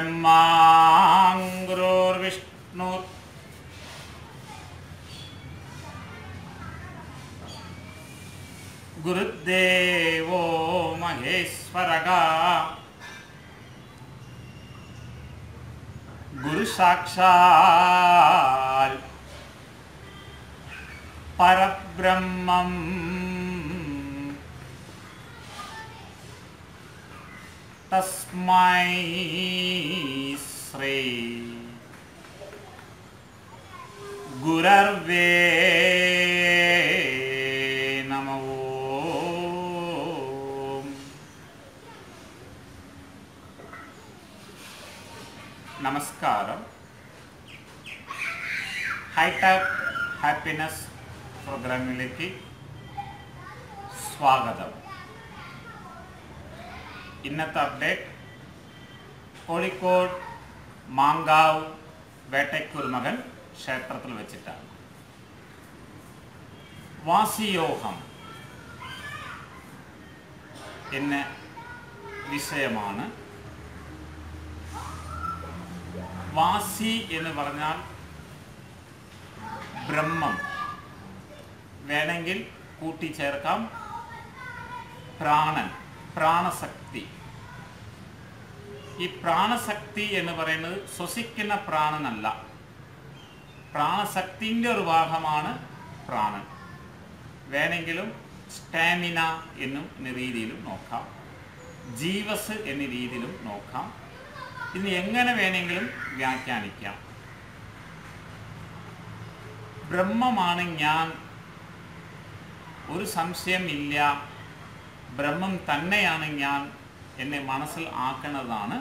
गुरुर्ब्रह्मा गुरुर्विष्णु गुरुदेवो महेश्वरः गुरु साक्षात् परब्रह्मं तस्मै श्री गुरवे नमः। നമസ്കാരം. ഹൈടെക് ഹാപ്പിനെസ് പ്രോഗ്രാമിലേക്ക് സ്വാഗതം. ഇന്നത്തെ അപ്ഡേറ്റ് കോഴിക്കോട് മാങ്കാവ് വേട്ടയ്ക്കുരുമകൻ ക്ഷേത്രത്തിൽ വെച്ചിട്ടാണ്. വാസിയോഗം എന്ന വിഷയമാണ്. വാസി എന്ന് പറഞ്ഞാൽ ബ്രഹ്മം, വേണമെങ്കിൽ കൂട്ടിച്ചേർക്കാം പ്രാണൻ, പ്രാണശക്തി. ഈ പ്രാണശക്തി എന്ന് പറയുന്നത് ശ്വസിക്കുന്ന പ്രാണനല്ല, പ്രാണശക്തിൻ്റെ ഒരു ഭാഗമാണ് പ്രാണൻ. വേണമെങ്കിലും സ്റ്റാമിന എന്ന രീതിയിലും നോക്കാം, ജീവസ് എന്ന രീതിയിലും നോക്കാം. ഇനി എങ്ങനെ വേണമെങ്കിലും വ്യാഖ്യാനിക്കാം. ബ്രഹ്മമാണ് ഞാൻ, ഒരു സംശയമില്ല, ബ്രഹ്മം തന്നെയാണ് ഞാൻ എന്നെ മനസ്സിൽ ആക്കുന്നതാണ്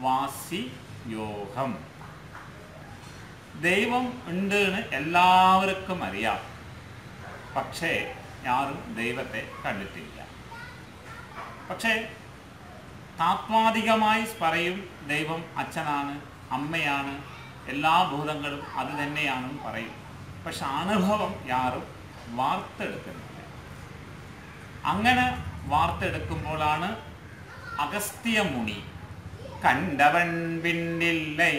വാസിയോഗം. ദൈവം ഉണ്ട് എന്ന് എല്ലാവർക്കും അറിയാം, പക്ഷേ ആരും ദൈവത്തെ കണ്ടിട്ടില്ല. പക്ഷേ താത്വാദികമായി പറയും ദൈവം അച്ഛനാണ്, അമ്മയാണ്, എല്ലാ ഭൂതങ്ങളും അത് തന്നെയാണെന്ന് പറയും. പക്ഷെ അനുഭവം ആരും വാർത്തെടുക്കുന്നില്ല. അങ്ങനെ വാർത്തെടുക്കുമ്പോഴാണ് അഗസ്ത്യ മുനി കണ്ടവൻ വിണ്ടില്ലേ,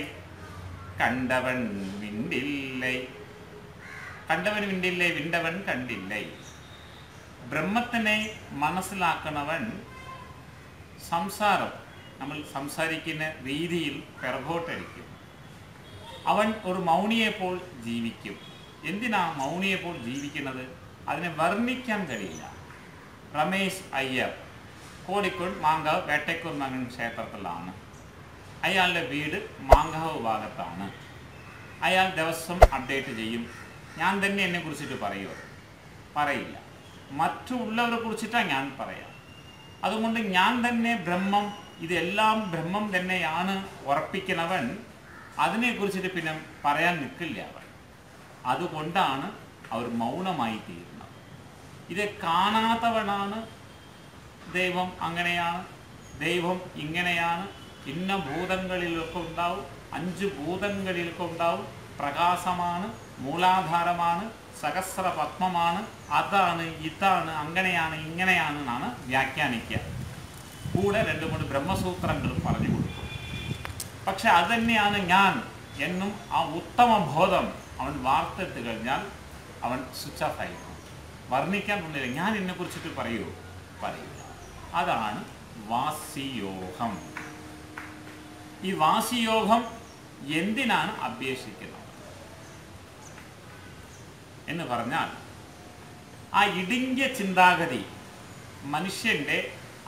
കണ്ടവൻ വിണ്ടില്ലേ, കണ്ടവൻ വിണ്ടില്ലേ, വിണ്ടവൻ കണ്ടില്ലേ. ബ്രഹ്മത്തിനെ മനസ്സിലാക്കുന്നവൻ സംസാരം, നമ്മൾ സംസാരിക്കുന്ന രീതിയിൽ പിറകോട്ടടിക്കും. അവൻ ഒരു മൗനിയെപ്പോൾ ജീവിക്കും. എന്തിനാ മൗനിയെപ്പോൾ ജീവിക്കുന്നത്? അതിനെ വർണ്ണിക്കാൻ കഴിയില്ല. രമേശ് അയ്യർ കോഴിക്കോട് മാങ്കാവ് വേട്ടയ്ക്കുരുമകൻ ക്ഷേത്രത്തിലാണ്. അയാളുടെ വീട് മാങ്കാവ് ഭാഗത്താണ്. അയാൾ ദിവസം അപ്ഡേറ്റ് ചെയ്യും. ഞാൻ തന്നെ എന്നെ കുറിച്ചിട്ട് പറയുമോ? പറയില്ല. മറ്റുള്ളവരെ കുറിച്ചിട്ടാണ് ഞാൻ പറയാം. അതുകൊണ്ട് ഞാൻ തന്നെ ബ്രഹ്മം, ഇതെല്ലാം ബ്രഹ്മം തന്നെയാണ് ഉറപ്പിക്കുന്നവൻ അതിനെക്കുറിച്ചിട്ട് പിന്നെ പറയാൻ നിൽക്കില്ല അവൻ. അതുകൊണ്ടാണ് അവർ മൗനമായി തീരുന്നത്. ഇത് കാണാത്തവനാണ് ദൈവം അങ്ങനെയാണ്, ദൈവം ഇങ്ങനെയാണ്, ഇന്ന ഭൂതങ്ങളിലൊക്കെ ഉണ്ടാവും, 5 ഭൂതങ്ങളിലൊക്കെ ഉണ്ടാവും, പ്രകാശമാണ്, മൂലാധാരമാണ്, സഹസ്ര പത്മമാണ്, അതാണ് ഇതാണ്, അങ്ങനെയാണ് ഇങ്ങനെയാണ് എന്നാണ് വ്യാഖ്യാനിക്കുക. കൂടെ 2-3 ബ്രഹ്മസൂത്രങ്ങളും പറഞ്ഞു കൊടുക്കും. പക്ഷെ അത് തന്നെയാണ് ഞാൻ എന്നും ആ ഉത്തമ ബോധം അവൻ വാർത്തെടുത്തു കഴിഞ്ഞാൽ അവൻ സ്വിച്ച് ഓഫ് ആയിരിക്കും. വർണ്ണിക്കാൻ കൊണ്ടില്ല. ഞാൻ എന്നെ കുറിച്ചിട്ട് പറയൂ? പറയില്ല. അതാണ് വാസിയോഗം. ഈ വാസിയോഗം എന്തിനാണ് അഭ്യസിക്കുന്നത് എന്ന് പറഞ്ഞാൽ, ആ ഇടുങ്ങിയ ചിന്താഗതി, മനുഷ്യൻ്റെ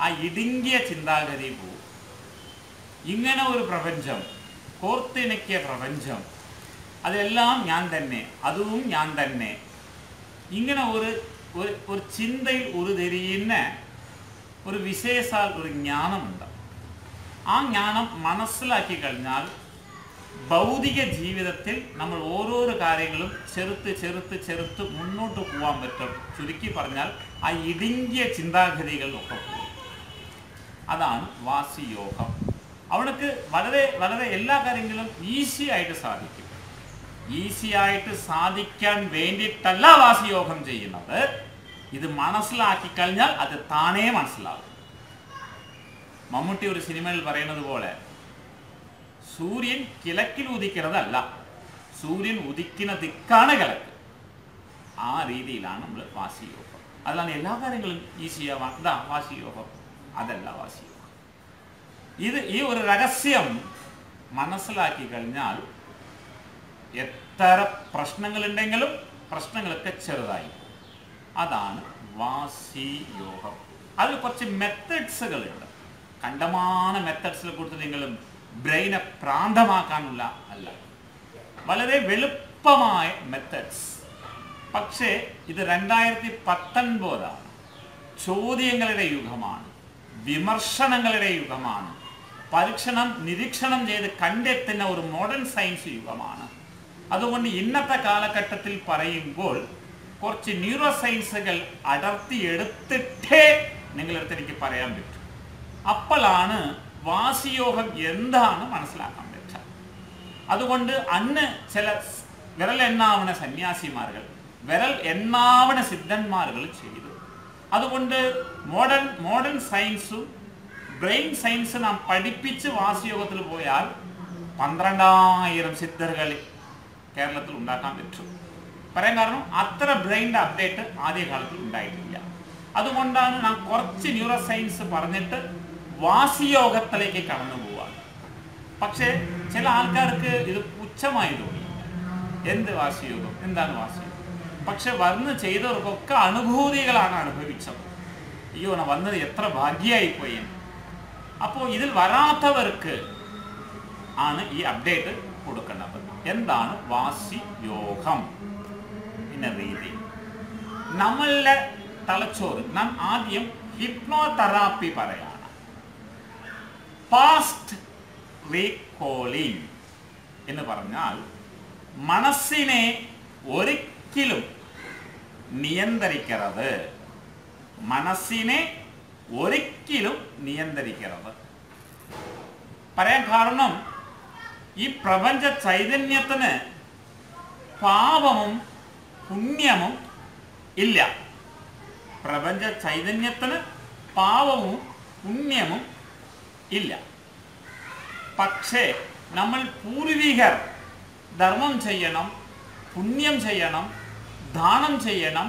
ആ ഇടുങ്ങിയ ചിന്താഗതി പോവും. ഇങ്ങനെ ഒരു പ്രപഞ്ചം, കോർത്തിണക്കിയ പ്രപഞ്ചം, അതെല്ലാം ഞാൻ തന്നെ, അതും ഞാൻ തന്നെ, ഇങ്ങനെ ഒരു ചിന്തയിൽ ഉരുതിരിയുന്ന ഒരു വിശേഷാൽ ഒരു ജ്ഞാനമുണ്ട്. ആ ജ്ഞാനം മനസ്സിലാക്കി കഴിഞ്ഞാൽ ഭൗതിക ജീവിതത്തിൽ നമ്മൾ ഓരോരോ കാര്യങ്ങളും ചെറുത്ത് മുന്നോട്ട് പോകാൻ പറ്റും. ചുരുക്കി പറഞ്ഞാൽ ആ ഇടുങ്ങിയ ചിന്താഗതികളിലൊക്കെ പോകും. അതാണ് വാസിയോഗം. അവർക്ക് വളരെ വളരെ എല്ലാ കാര്യങ്ങളും ഈസി ആയിട്ട് സാധിക്കും. ഈസി ആയിട്ട് സാധിക്കാൻ വേണ്ടിയിട്ടല്ല വാസിയോഗം ചെയ്യുന്നത്. ഇത് മനസ്സിലാക്കി കഴിഞ്ഞാൽ അത് താനേ മനസ്സിലാകും. മമ്മൂട്ടി ഒരു സിനിമയിൽ പറയുന്നത് പോലെ സൂര്യൻ കിഴക്കിൽ ഉദിക്കുന്നതല്ല, സൂര്യൻ ഉദിക്കുന്ന ദിക്കാണ് കിഴക്ക്. ആ രീതിയിലാണ് നമ്മൾ വാസിയോഗം. അതാണ് എല്ലാ കാര്യങ്ങളും ഈസിയാവാൻ ഇതാ വാസിയോഗം, അതല്ല വാസിയോഗം. ഈ ഒരു രഹസ്യം മനസ്സിലാക്കി കഴിഞ്ഞാൽ എത്ര പ്രശ്നങ്ങളുണ്ടെങ്കിലും പ്രശ്നങ്ങളൊക്കെ ചെറുതായി. അതാണ് വാസിയോഗം. അതിൽ കുറച്ച് മെത്തേഡ്സുകളുണ്ട്. കണ്ടമാന മെത്തേഡ്സിൽ കൊടുത്ത് നിങ്ങളും ബ്രെയിനെ പ്രാന്തമാക്കാനുള്ള അല്ല, വളരെ എളുപ്പമായ മെത്തേഡ്സ്. പക്ഷേ ഇത് 2019 ചോദ്യങ്ങളുടെ യുഗമാണ്, വിമർശനങ്ങളുടെ യുഗമാണ്, പരീക്ഷണം നിരീക്ഷണം ചെയ്ത് കണ്ടെത്തുന്ന ഒരു മോഡേൺ സയൻസ് യുഗമാണ്. അതുകൊണ്ട് ഇന്നത്തെ കാലഘട്ടത്തിൽ പറയുമ്പോൾ കുറച്ച് ന്യൂറോ സയൻസുകൾ അടർത്തിയെടുത്തിട്ടേ നിങ്ങളടുത്ത് എനിക്ക് പറയാൻ പറ്റും. അപ്പോഴാണ് വാസിയോഗം എന്താണ് മനസ്സിലാക്കാൻ പറ്റുക. അതുകൊണ്ട് അന്ന് ചില വിരൽ എണ്ണാവണ സന്യാസിമാர்கள், വിരൽ എണ്ണാവണ സിദ്ധന്മാர்கள் ചെയ്തു. അതുകൊണ്ട് മോഡേൺ സയൻസും ബ്രെയിൻ സയൻസ് നാം പഠിപ്പിച്ച് വാസിയോഗത്തിൽ പോയാൽ 12,000 സിദ്ധர்கள் കേരളത്തിൽ ഉണ്ടാക്കാൻ പറ്റും. പറയാൻ കാരണം അത്ര ബ്രെയിൻ്റെ അപ്ഡേറ്റ് ആദ്യകാലത്തിൽ ഉണ്ടായിട്ടില്ല. അതുകൊണ്ടാണ് നാം കുറച്ച് ന്യൂറോ സയൻസ് പറഞ്ഞിട്ട് വാസിയോഗത്തിലേക്ക് കടന്നു പോവാണ്. പക്ഷേ ചില ആൾക്കാർക്ക് ഇത് പുച്ഛമായി തോന്നി. എന്ത് വാസിയോഗം, എന്താണ് വാസിയോഗം? പക്ഷെ വന്ന് ചെയ്തവർക്കൊക്കെ അനുഭൂതികളാണ് അനുഭവിച്ചത്. അയ്യോ വന്നത് എത്ര ഭാഗ്യമായിപ്പോയി. അപ്പോൾ ഇതിൽ വരാത്തവർക്ക് ആണ് ഈ അപ്ഡേറ്റ് കൊടുക്കേണ്ടത്. എന്താണ് വാസിയോഗം എന്ന രീതി? നമ്മളുടെ തലച്ചോറ് നാം ആദ്യം ഹിപ്നോതെറാപ്പി പറയാണ്. പാസ്റ്റ് റീകോളിംഗ് എന്ന് പറഞ്ഞാൽ മനസ്സിനെ ഒരിക്കലും നിയന്ത്രിക്കരുത്, മനസ്സിനെ ഒരിക്കലും നിയന്ത്രിക്കരുത്. പറയാൻ കാരണം ഈ പ്രപഞ്ച ചൈതന്യത്തിന് പാപവും പുണ്യവും ഇല്ല. പ്രപഞ്ച ചൈതന്യത്തിന് പാപവും പുണ്യവും ഇല്ല. പക്ഷേ നമ്മൾ പൂർവികർ ധർമ്മം ചെയ്യണം, പുണ്യം ചെയ്യണം, ദാനം ചെയ്യണം,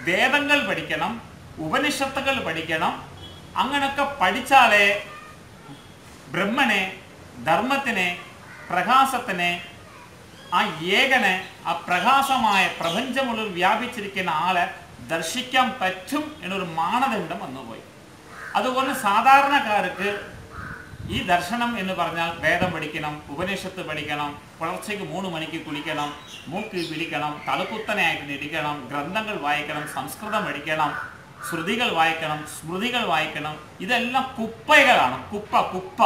വേദങ്ങൾ പഠിക്കണം, ഉപനിഷത്തുകൾ പഠിക്കണം. അങ്ങനൊക്കെ പഠിച്ചാലേ ബ്രഹ്മനെ, ധർമ്മത്തിനെ, പ്രകാശത്തിനെ, ആ ഏകനെ, ആ പ്രകാശമായ പ്രപഞ്ചമുള്ളിൽ വ്യാപിച്ചിരിക്കുന്ന ആളെ ദർശിക്കാൻ പറ്റും എന്നൊരു മാനദണ്ഡം വന്നുപോയി. അതുകൊണ്ട് സാധാരണക്കാർക്ക് ഈ ദർശനം എന്ന് പറഞ്ഞാൽ വേദം പഠിക്കണം, ഉപനിഷത്ത് പഠിക്കണം, പുലർച്ചയ്ക്ക് 3 മണിക്ക് കുളിക്കണം, മൂക്ക് പിടിക്കണം, തലക്കുത്തനായിട്ട് ഇരിക്കണം, ഗ്രന്ഥങ്ങൾ വായിക്കണം, സംസ്കൃതം പഠിക്കണം, ശ്രുതികൾ വായിക്കണം, സ്മൃതികൾ വായിക്കണം. ഇതെല്ലാം കുപ്പകളാണ്. കുപ്പ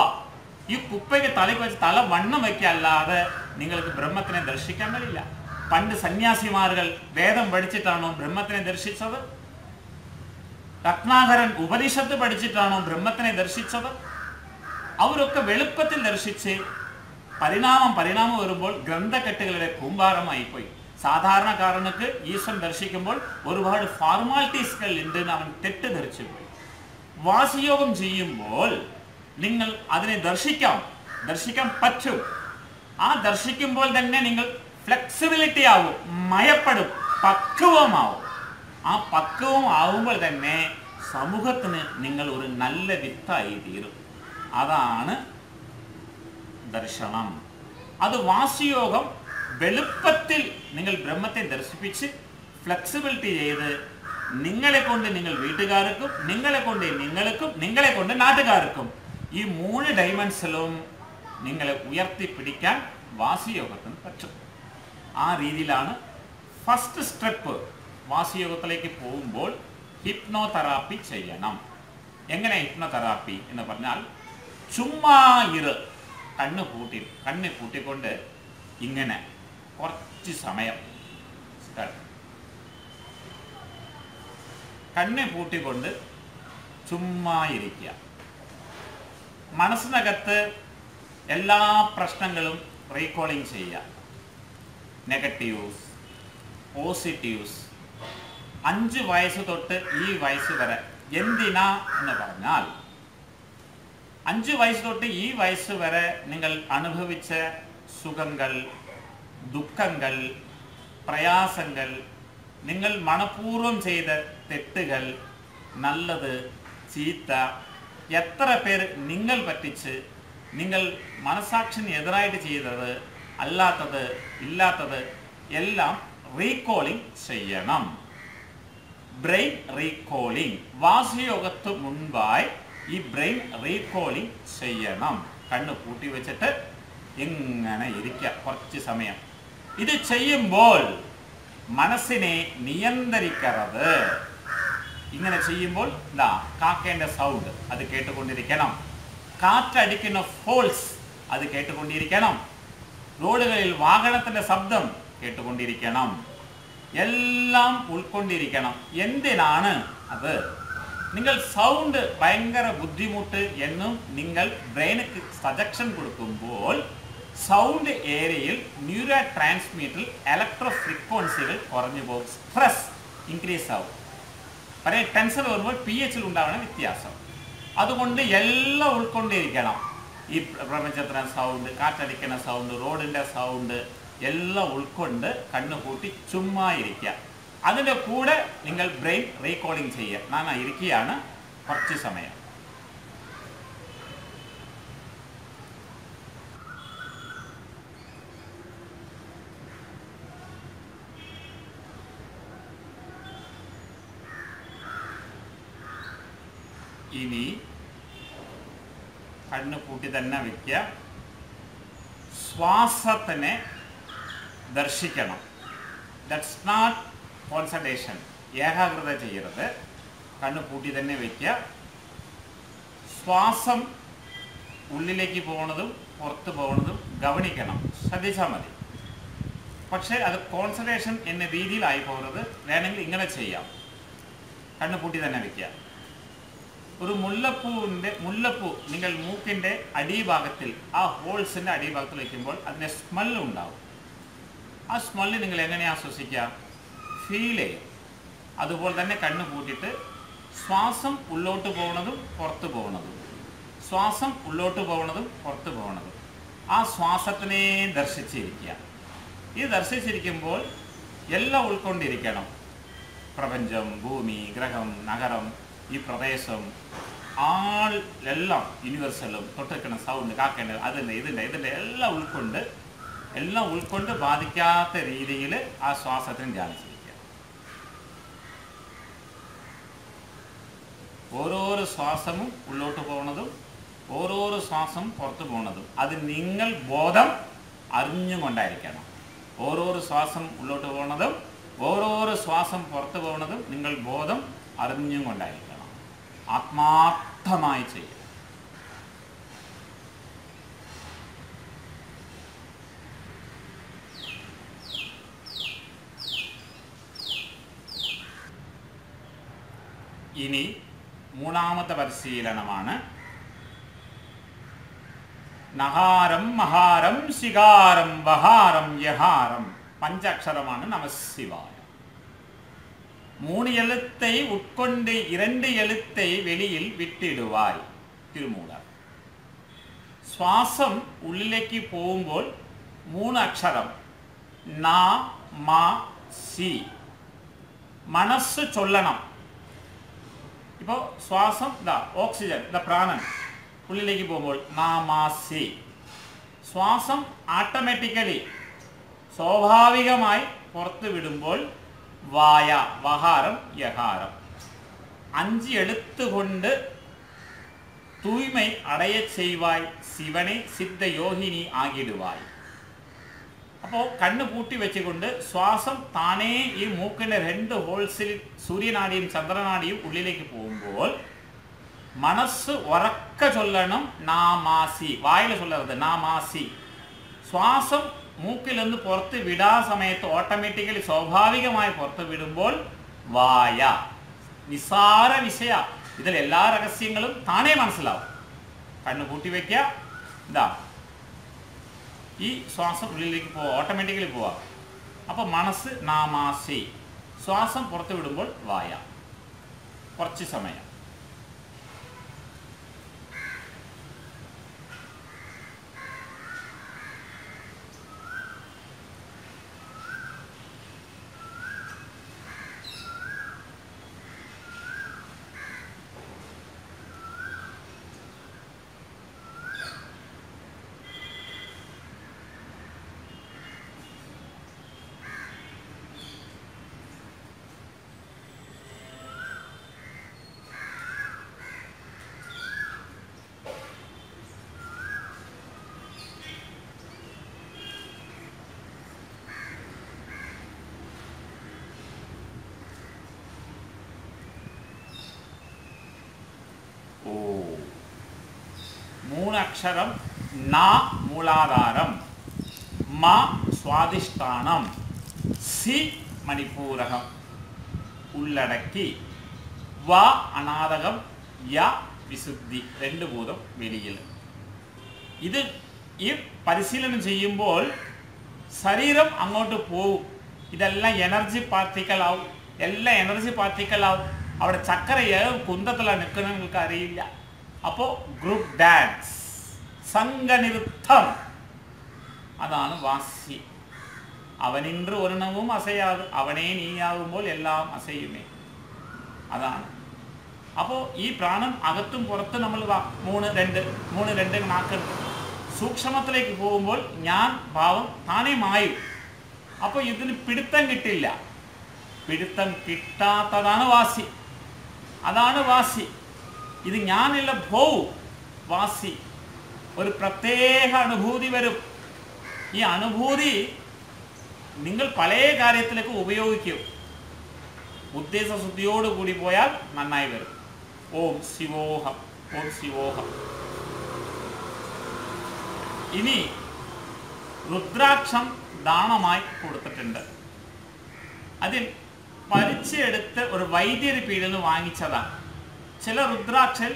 ഈ കുപ്പയ്ക്ക് തലയ്ക്ക് വെച്ച് തല വണ്ണം വയ്ക്കല്ലാതെ നിങ്ങൾക്ക് ബ്രഹ്മത്തിനെ ദർശിക്കാൻ കഴിയില്ല. പണ്ട് സന്യാസിമാர்கள் വേദം പഠിച്ചിട്ടാണോ ബ്രഹ്മത്തിനെ ദർശിച്ചത്? രത്നാകരൻ ഉപനിഷത്ത് പഠിച്ചിട്ടാണോ ബ്രഹ്മത്തിനെ ദർശിച്ചത്? അവരൊക്കെ വെളുപ്പത്തിൽ ദർശിച്ച് പരിണാമം വരുമ്പോൾ ഗ്രന്ഥക്കെട്ടുകളുടെ കൂമ്പാരമായി പോയി. സാധാരണക്കാരനക്ക് ഈശ്വരൻ ദർശിക്കുമ്പോൾ ഒരുപാട് ഫോർമാലിറ്റീസുകൾ ഉണ്ടെന്ന് അവൻ തെറ്റിദ്ധരിച്ചു പോയി. വാസിയോഗം ചെയ്യുമ്പോൾ നിങ്ങൾ അതിനെ ദർശിക്കാൻ പറ്റും. ആ ദർശിക്കുമ്പോൾ തന്നെ നിങ്ങൾ ഫ്ലെക്സിബിലിറ്റി ആവും, മയപ്പെടും, പക്വമാവും. ആ പക്വം ആവുമ്പോൾ തന്നെ സമൂഹത്തിന് നിങ്ങൾ ഒരു നല്ല വിത്തായി തീരും. അതാണ് ദർശനം. അത് വാസിയോഗം. വെളുപ്പത്തിൽ നിങ്ങൾ ബ്രഹ്മത്തെ ദർശിപ്പിച്ച് ഫ്ലെക്സിബിലിറ്റി ചെയ്ത് നിങ്ങളെ കൊണ്ട് നിങ്ങൾ വീട്ടുകാർക്കും, നിങ്ങളെ കൊണ്ട് നിങ്ങൾക്കും, നിങ്ങളെ കൊണ്ട് നാട്ടുകാർക്കും, ഈ 3 ഡൈമെൻഷനിലും നിങ്ങളെ ഉയർത്തിപ്പിടിക്കാൻ വാസിയോഗത്തിന് പറ്റും. ആ രീതിയിലാണ് ഫസ്റ്റ് സ്റ്റെപ്പ്. വാസിയോഗത്തിലേക്ക് പോകുമ്പോൾ ഹിപ്നോതെറാപ്പി ചെയ്യണം. എങ്ങനെ ഹിപ്നോതെറാപ്പി എന്ന് പറഞ്ഞാൽ ചുമ്മാ കണ്ണ് പൂട്ടിക്കൊണ്ട് ഇങ്ങനെ കുറച്ച് സമയം കണ്ണ് പൂട്ടിക്കൊണ്ട് ചുമ്മാ ഇരിക്കുക. മനസ്സിനകത്ത് എല്ലാ പ്രശ്നങ്ങളും റീകോളിംഗ് ചെയ്യുക. Negatives, positives. 5 വയസ്സ് തൊട്ട് ഈ വയസ്സ് വരെ എന്തിനാ എന്ന് പറഞ്ഞാൽ 5 വയസ്സ് തൊട്ട് ഈ വയസ്സ് വരെ നിങ്ങൾ അനുഭവിച്ച സുഖങ്ങൾ, ദുഃഖങ്ങൾ, പ്രയാസങ്ങൾ, നിങ്ങൾ മനഃപൂർവ്വം ചെയ്ത തെറ്റുകൾ, നല്ലത്, ചീത്ത, എത്ര പേർ നിങ്ങൾ പറ്റിച്ച്, നിങ്ങൾ മനസാക്ഷിന് എതിരായിട്ട് ചെയ്തത്, അല്ലാത്തത്, ഇല്ലാത്തത് എല്ലാം റീകോളിംഗ് ചെയ്യണം. ബ്രെയിൻ റീകോളിംഗ്, വാസയോഗത്ത് മുൻപായി ഈ ബ്രെയിൻ റീകോളിംഗ് ചെയ്യണം. കണ്ണ് പൂട്ടി വെച്ചിട്ട് ഇങ്ങനെ ഇരിക്കുക കുറച്ച് സമയം. ഇത് ചെയ്യുമ്പോൾ മനസ്സിനെ നിയന്ത്രിക്കരുത്. ഇങ്ങനെ ചെയ്യുമ്പോൾ ഇതാ കാക്കേൻ്റെ സൗണ്ട് അത് കേട്ടുകൊണ്ടിരിക്കണം, കാറ്റടിക്കുന്ന ഫോൾസ് അത് കേട്ടുകൊണ്ടിരിക്കണം, റോഡുകളിൽ വാഹനത്തിൻ്റെ ശബ്ദം കേട്ടുകൊണ്ടിരിക്കണം, എല്ലാം ഉൾക്കൊണ്ടിരിക്കണം. എന്തിനാണ് അത്? നിങ്ങൾ സൗണ്ട് ഭയങ്കര ബുദ്ധിമുട്ട് എന്നും നിങ്ങൾ ബ്രെയിന് സജക്ഷൻ കൊടുക്കുമ്പോൾ സൗണ്ട് ഏരിയയിൽ ന്യൂറോ ട്രാൻസ്മിറ്ററിൽ ഇലക്ട്രോ ഫ്രീക്വൻസികൾ കുറഞ്ഞു പോകും, സ്ട്രെസ് ഇൻക്രീസ് ആവും. പറയാം ടെൻഷൻ വരുമ്പോൾ pH ഉണ്ടാവുന്ന വ്യത്യാസം. അതുകൊണ്ട് എല്ലാം ഉൾക്കൊണ്ടിരിക്കണം. ഈ പ്രപഞ്ചത്തിൻ്റെ സൗണ്ട്, കാറ്റടിക്കുന്ന സൗണ്ട്, റോഡിൻ്റെ സൗണ്ട് എല്ലാം ഉൾക്കൊണ്ട് കണ്ണു കൂട്ടി ചുമ്മാ ഇരിക്കുക. അതിൻ്റെ കൂടെ നിങ്ങൾ ബ്രെയിൻ റീകോളിംഗ് ചെയ്യുക. ഞാൻ ഇരിക്കുകയാണ് കുറച്ച് സമയം. ഇനി കണ്ണ് പൂട്ടി തന്നെ വയ്ക്കുക. ശ്വാസത്തിനെ ദർശിക്കണം. ദാറ്റ്സ് നോട്ട് കോൺസെൻട്രേഷൻ, ഏകാഗ്രത ചെയ്യരുത്. കണ്ണ് പൂട്ടി തന്നെ വയ്ക്കുക. ശ്വാസം ഉള്ളിലേക്ക് പോകുന്നതും പുറത്ത് പോകുന്നതും ഗവനിക്കണം, ശ്രദ്ധിച്ചാൽ മതി. പക്ഷേ അത് കോൺസെൻട്രേഷൻ എന്ന രീതിയിലായി പോകുന്നത്. വേണമെങ്കിൽ ഇങ്ങനെ ചെയ്യാം, കണ്ണ് പൂട്ടി തന്നെ വയ്ക്കുക. ഒരു മുല്ലപ്പൂ നിങ്ങൾ മൂക്കിൻ്റെ അടിഭാഗത്തിൽ, ആ ഹോൾസിൻ്റെ അടിഭാഗത്തിൽ വയ്ക്കുമ്പോൾ അതിൻ്റെ സ്മെല്ല് ഉണ്ടാവും. ആ സ്മെല്ല് നിങ്ങൾ എങ്ങനെയാണ് ശ്വസിക്കുക? ഫീൽ ചെയ്യും. അതുപോലെ തന്നെ കണ്ണ് പൂട്ടിയിട്ട് ശ്വാസം ഉള്ളോട്ട് പോകുന്നതും പുറത്ത് പോകുന്നതും, ശ്വാസം ഉള്ളോട്ട് പോകുന്നതും പുറത്ത് പോകുന്നതും, ആ ശ്വാസത്തിനെ ദർശിച്ചിരിക്കുക. ഇത് ദർശിച്ചിരിക്കുമ്പോൾ എല്ലാം ഉൾക്കൊണ്ടിരിക്കണം. പ്രപഞ്ചം, ഭൂമി, ഗ്രഹം, നഗരം, ഈ പ്രദേശം, എല്ലാം യൂണിവേഴ്സലും, തൊട്ടിരിക്കുന്ന സൗണ്ട്, കാക്കേണ്ടത്, ഇതിൻ്റെ എല്ലാം ഉൾക്കൊണ്ട് ബാധിക്കാത്ത രീതിയിൽ ആ ശ്വാസത്തിന് ധ്യാനിച്ചിരിക്കുക. ഓരോരോ ശ്വാസവും ഉള്ളോട്ട് പോകുന്നതും ഓരോരോ ശ്വാസം പുറത്തു പോകുന്നതും അത് നിങ്ങൾ ബോധം അറിഞ്ഞുകൊണ്ടായിരിക്കണം. ഓരോരോ ശ്വാസം ഉള്ളോട്ട് പോകുന്നതും ഓരോരോ ശ്വാസം പുറത്തു പോകുന്നതും നിങ്ങൾ ബോധം അറിഞ്ഞുകൊണ്ടായിരിക്കണം. ആത്മാർത്ഥമായി ചെയ്യുക. ഇനി മൂന്നാമത്തെ പരിശീലനമാണ് നഹാരം, മഹാരം, ശികാരം, വഹാരം, യഹാരം. പഞ്ചാക്ഷരമാണ് നമഃശിവായ. 3 எழுத்தை உட்கொண்டு 2 எழுத்தை வெளியில் വിട്ടിടുവായി. തിരുമൂലർ. ശ്വാസം ഉള്ളിലേക്ക് പോകുമ്പോൾ 3 അക്ഷരം ന, മ, സി. മനസ്സ് ചൊല്ലണം. ഇപ്പോൾ ശ്വാസം ഓക്സിജൻ, പ്രാണൻ ഉള്ളിലേക്ക് പോകുമ്പോൾ നാമാസി. ശ്വാസം ഓട്ടോമാറ്റിക്കലി സ്വാഭാവികമായി പുറത്ത് വിടുമ്പോൾ വായ, വഹാരം, യഹാരം. 5 எழுத்துകൊണ്ട് തൂയ്മൈ അടയ ചെയ്വായ്, ശിവനെ സിദ്ധ യോഗിനി ആകിടുവായ്. അപ്പോൾ കണ്ണ് പൂട്ടി വെച്ചുകൊണ്ട് ശ്വാസം താനേ ഈ മൂക്കിൻ്റെ 2 ഹോൾസിൽ സൂര്യനാടിയും ചന്ദ്രനാടിയും ഉള്ളിലേക്ക് പോകുമ്പോൾ മനസ്സ് ഉറക്ക ചൊല്ലണം നാമാസി. വായിൽ ചൊല്ലരുത്, നാമാസി. ശ്വാസം മൂക്കിൽ നിന്ന് പുറത്ത് വിടാ സമയത്ത് ഓട്ടോമാറ്റിക്കലി സ്വാഭാവികമായി പുറത്ത് വിടുമ്പോൾ വായ. നിസാര വിഷയ. ഇതിൽ എല്ലാ രഹസ്യങ്ങളും താനേ മനസ്സിലാവും. കണ്ണ് പൂട്ടി വയ്ക്കുക. ഈ ശ്വാസം ഉള്ളിലേക്ക് പോവുക, ഓട്ടോമാറ്റിക്കലി പോവുക. അപ്പോൾ മനസ്സ് നാമാസി. ശ്വാസം പുറത്ത് വിടുമ്പോൾ വായ. കുറച്ച് സമയം. 3 അക്ഷരം. ന മൂലാധാരം, മ സ്വാദിഷ്ഠാനം, സി മണിപൂരകം ഉള്ളടക്കി, വ അനാദകം, യ വിശുദ്ധി. 2 ഭൂതം വെളിയിൽ. ഇത് ഈ പരിശീലനം ചെയ്യുമ്പോൾ ശരീരം അങ്ങോട്ട് പോവും. ഇതെല്ലാം എനർജി പാർട്ടിക്കലാവും. എല്ലാം എനർജി പാർട്ടിക്കലാവും. അവിടെ ചക്കരയും കുന്തത്തിലാണ് നിൽക്കുന്ന നിങ്ങൾക്ക് അറിയില്ല. അപ്പോൾ ഗ്രൂപ്പ് ഡാൻസ്, സംഘനിരുത്തം, അതാണ് വാസി. അവനിன்று ഒരെണ്ണവും അസയാകും, അവനേ നീയാകുമ്പോൾ എല്ലാം അസയുമേ. അതാണ്. അപ്പോൾ ഈ പ്രാണൻ അകത്തും പുറത്തും നമ്മൾ 3-2 നാക്കുണ്ട്. സൂക്ഷ്മത്തിലേക്ക് പോകുമ്പോൾ ഞാൻ ഭാവം താനേ മായും. അപ്പോൾ ഇതിന് പിടുത്തം കിട്ടില്ല. പിടുത്തം കിട്ടാത്തതാണ് വാസി. അതാണ് വാസി. ഇത് ഞാനില്ല പോവും. വാസി ഒരു പ്രത്യേക അനുഭൂതി വരും. ഈ അനുഭൂതി നിങ്ങൾ പല കാര്യത്തിലേക്ക് ഉപയോഗിക്കും. ഉദ്ദേശശുദ്ധിയോടുകൂടി പോയാൽ നന്നായി വരും. ഓം ശിവോഹം, ഓം ശിവോഹം. ഇനി രുദ്രാക്ഷം ദാനമായി കൊടുത്തിട്ടുണ്ട്. അതിൽ പരിച്ചെടുത്ത് ഒരു വൈദ്യര് പീടിൽ നിന്ന് വാങ്ങിച്ചതാണ്. ചില രുദ്രാക്ഷിൽ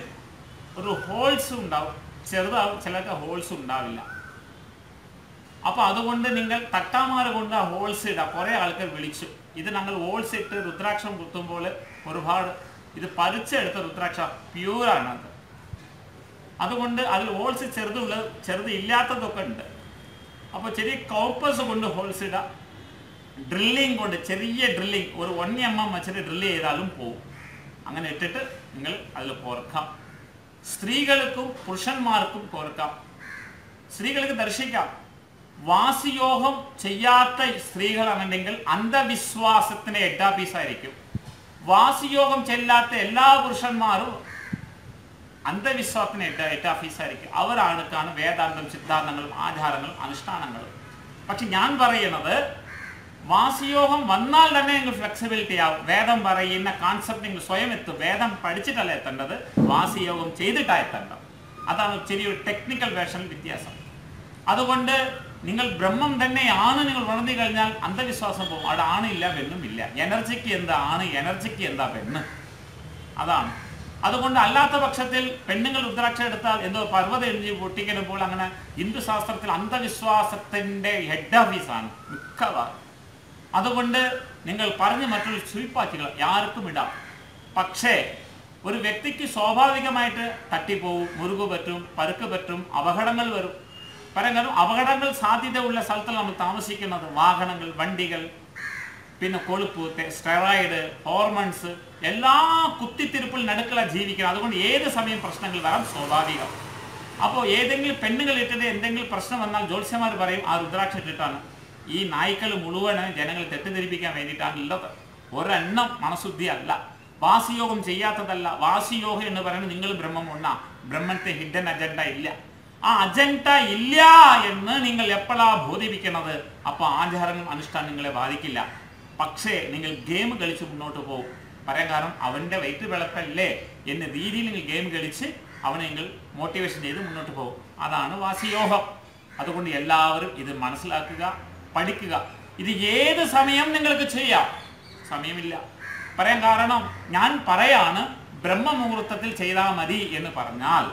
ഒരു ഹോൾസ് ഉണ്ടാവും, ചെറുതാവും, ചിലർക്ക് ഹോൾസ് ഉണ്ടാവില്ല. അപ്പോൾ അതുകൊണ്ട് നിങ്ങൾ തട്ടാമാല കൊണ്ട് ആ ഹോൾസ് ഇടാം. കുറേ ആൾക്കാർ വിളിച്ചു, ഇത് ഞങ്ങൾ ഹോൾസ് ഇട്ട് രുദ്രാക്ഷം കുത്തുമ്പോൾ ഒരുപാട് ഇത് പരിച്ചെടുത്ത രുദ്രാക്ഷ പ്യൂറാണ്. അതുകൊണ്ട് അതിൽ ഹോൾസ് ചെറുത് ഇല്ലാത്തതൊക്കെ ഉണ്ട്. അപ്പോൾ ചെറിയ കോപ്പേഴ്സ് കൊണ്ട് ഹോൾസ് ഇടാം. ഡ്രില്ലിങ് കൊണ്ട് ചെറിയ ഡ്രില്ലിങ് ഒരു 1 mm വെച്ചിട്ട് ഡ്രില്ല് ചെയ്താലും പോകും. അങ്ങനെ ഇട്ടിട്ട് നിങ്ങൾ അതിൽ കോർക്കാം. സ്ത്രീകൾക്കും പുരുഷന്മാർക്കും കോർക്കാം. സ്ത്രീകൾക്ക് ദർശിക്കാം. വാസിയോഗം ചെയ്യാത്ത സ്ത്രീകളാണെന്നുണ്ടെങ്കിൽ അന്ധവിശ്വാസത്തിന് എഡാപീസായിരിക്കും. വാസിയോഗം ചെല്ലാത്ത എല്ലാ പുരുഷന്മാരും അന്ധവിശ്വാസത്തിന് എഡാഫീസായിരിക്കും. അവരാണ് വേദാന്തം, സിദ്ധാന്തങ്ങളും ആചാരങ്ങളും അനുഷ്ഠാനങ്ങളും. പക്ഷെ ഞാൻ പറയുന്നത് വാസിയോഗം വന്നാൽ തന്നെ നിങ്ങൾ ഫ്ലെക്സിബിലിറ്റി ആവും. വേദം പറയുന്ന കോൺസെപ്റ്റ് നിങ്ങൾ സ്വയം എത്തും. വേദം പഠിച്ചിട്ടല്ല എത്തേണ്ടത്, വാസിയോഗം ചെയ്തിട്ടാണ് എത്തേണ്ടത്. അതാണ് ചെറിയൊരു ടെക്നിക്കൽ വേർഷനിൽ വ്യത്യാസം. അതുകൊണ്ട് നിങ്ങൾ ബ്രഹ്മം തന്നെയാണ് നിങ്ങൾ ഉണർന്നു കഴിഞ്ഞാൽ അന്ധവിശ്വാസം പോകും. അവിടെ ആണില്ല പെണ്ണും ഇല്ല. എനർജിക്ക് എന്താ ആണ്, എനർജിക്ക് എന്താ പെണ്ണ്, അതാണ്. അതുകൊണ്ട് അല്ലാത്ത പക്ഷത്തിൽ പെണ്ണുങ്ങൾ രുദ്രാക്ഷം എടുത്താൽ എന്തോ പർവ്വത എഴുതി പൊട്ടിക്കലുമ്പോൾ അങ്ങനെ ഹിന്ദു ശാസ്ത്രത്തിൽ അന്ധവിശ്വാസത്തിൻ്റെ ഹെഡ് ഓഫീസാണ് മിക്കവാറും. അതുകൊണ്ട് നിങ്ങൾ പറഞ്ഞ് മറ്റുള്ള സ്വീപ്പാക്കികൾ ആർക്കും ഇടാം. പക്ഷേ ഒരു വ്യക്തിക്ക് സ്വാഭാവികമായിട്ട് തട്ടിപ്പോവും, മുറുകു പറ്റും, പരുക്ക് പറ്റും, അപകടങ്ങൾ വരും. കാരണം അപകടങ്ങൾ സാധ്യത ഉള്ള സ്ഥലത്തിൽ നമ്മൾ താമസിക്കുന്നത്. വാഹനങ്ങൾ, വണ്ടികൾ, പിന്നെ കൊഴുപ്പ്, സ്റ്റെറോയിഡ്, ഹോർമോൺസ് എല്ലാ കുത്തിത്തിരിപ്പിൽ നടുക്കളാണ് ജീവിക്കുന്നത്. അതുകൊണ്ട് ഏത് സമയം പ്രശ്നങ്ങൾ വരാൻ സ്വാഭാവികം. അപ്പോൾ ഏതെങ്കിലും പെണ്ണുകൾ ഇട്ടിട്ട് എന്തെങ്കിലും പ്രശ്നം വന്നാൽ ജ്യോത്സ്യന്മാർ പറയും ആ രുദ്രാക്ഷം ഇട്ടിട്ടാണ്. ഈ നായ്ക്കൾ മുഴുവൻ ജനങ്ങൾ തെറ്റിദ്ധരിപ്പിക്കാൻ വേണ്ടിയിട്ടാണ് ഉള്ളത്. ഒരെണ്ണം മനഃശുദ്ധി അല്ല, വാസിയോഗം ചെയ്യാത്തതല്ല. വാസിയോഗം എന്ന് പറയുന്നത് നിങ്ങൾ ബ്രഹ്മം ഒന്നാ. ബ്രഹ്മത്തെ ഹിഡൻ അജണ്ട ഇല്ല. ആ അജണ്ട ഇല്ല എന്ന് നിങ്ങൾ എപ്പോഴാണ് ബോധിപ്പിക്കുന്നത്, അപ്പോൾ ആചാരങ്ങൾ അനുഷ്ഠാനം നിങ്ങളെ ബാധിക്കില്ല. പക്ഷേ നിങ്ങൾ ഗെയിം കളിച്ച് മുന്നോട്ട് പോകും. പറയാൻ കാരണം അവൻ്റെ വയറ്റ് വിളപ്പല്ലേ എന്ന രീതിയിൽ നിങ്ങൾ ഗെയിം കളിച്ച് അവനെ നിങ്ങൾ മോട്ടിവേഷൻ ചെയ്ത് മുന്നോട്ട് പോകും. അതാണ് വാസിയോഗം. അതുകൊണ്ട് എല്ലാവരും ഇത് മനസ്സിലാക്കുക, പഠിക്കുക. ഇത് ഏത് സമയം നിങ്ങൾക്ക് ചെയ്യാം, സമയമില്ല. പറയാൻ കാരണം ഞാൻ പറയാണ് ബ്രഹ്മമുഹൂർത്തത്തിൽ ചെയ്താൽ മതി എന്ന് പറഞ്ഞാൽ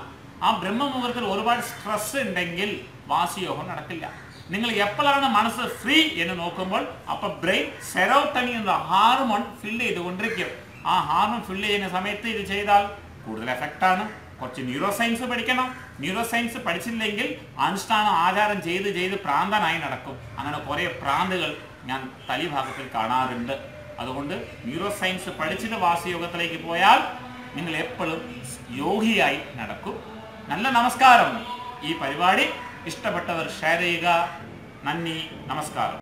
ആ ബ്രഹ്മമുഹൂർത്തത്തിൽ ഒരുപാട് സ്ട്രെസ് ഉണ്ടെങ്കിൽ വാസിയോഗം നടക്കില്ല. നിങ്ങൾ എപ്പോഴാണ് മനസ്സ് ഫ്രീ എന്ന് നോക്കുമ്പോൾ അപ്പോൾ ബ്രെയിൻ സെറോട്ടോണിൻ എന്ന ഹാർമോൺ ഫില്ല് ചെയ്തുകൊണ്ടിരിക്കും. ആ ഹാർമോൺ ഫില്ല് ചെയ്യുന്ന സമയത്ത് ഇത് ചെയ്താൽ കൂടുതൽ എഫക്റ്റാണ്. കുറച്ച് ന്യൂറോ സയൻസ് പഠിക്കണം. ന്യൂറോ സയൻസ് പഠിച്ചില്ലെങ്കിൽ അനുഷ്ഠാനം ആചാരം ചെയ്ത് പ്രാന്തനായി നടക്കും. അങ്ങനെ കുറേ പ്രാന്തുകൾ ഞാൻ തലിഭാഗത്തിൽ കാണാറുണ്ട്. അതുകൊണ്ട് ന്യൂറോ സയൻസ് പഠിച്ചിട്ട് വാസയോഗത്തിലേക്ക് പോയാൽ നിങ്ങൾ എപ്പോഴും യോഗിയായി നടക്കും. നല്ല നമസ്കാരം. ഈ പരിപാടി ഇഷ്ടപ്പെട്ടവർ ഷെയർ ചെയ്യുക. നന്ദി, നമസ്കാരം.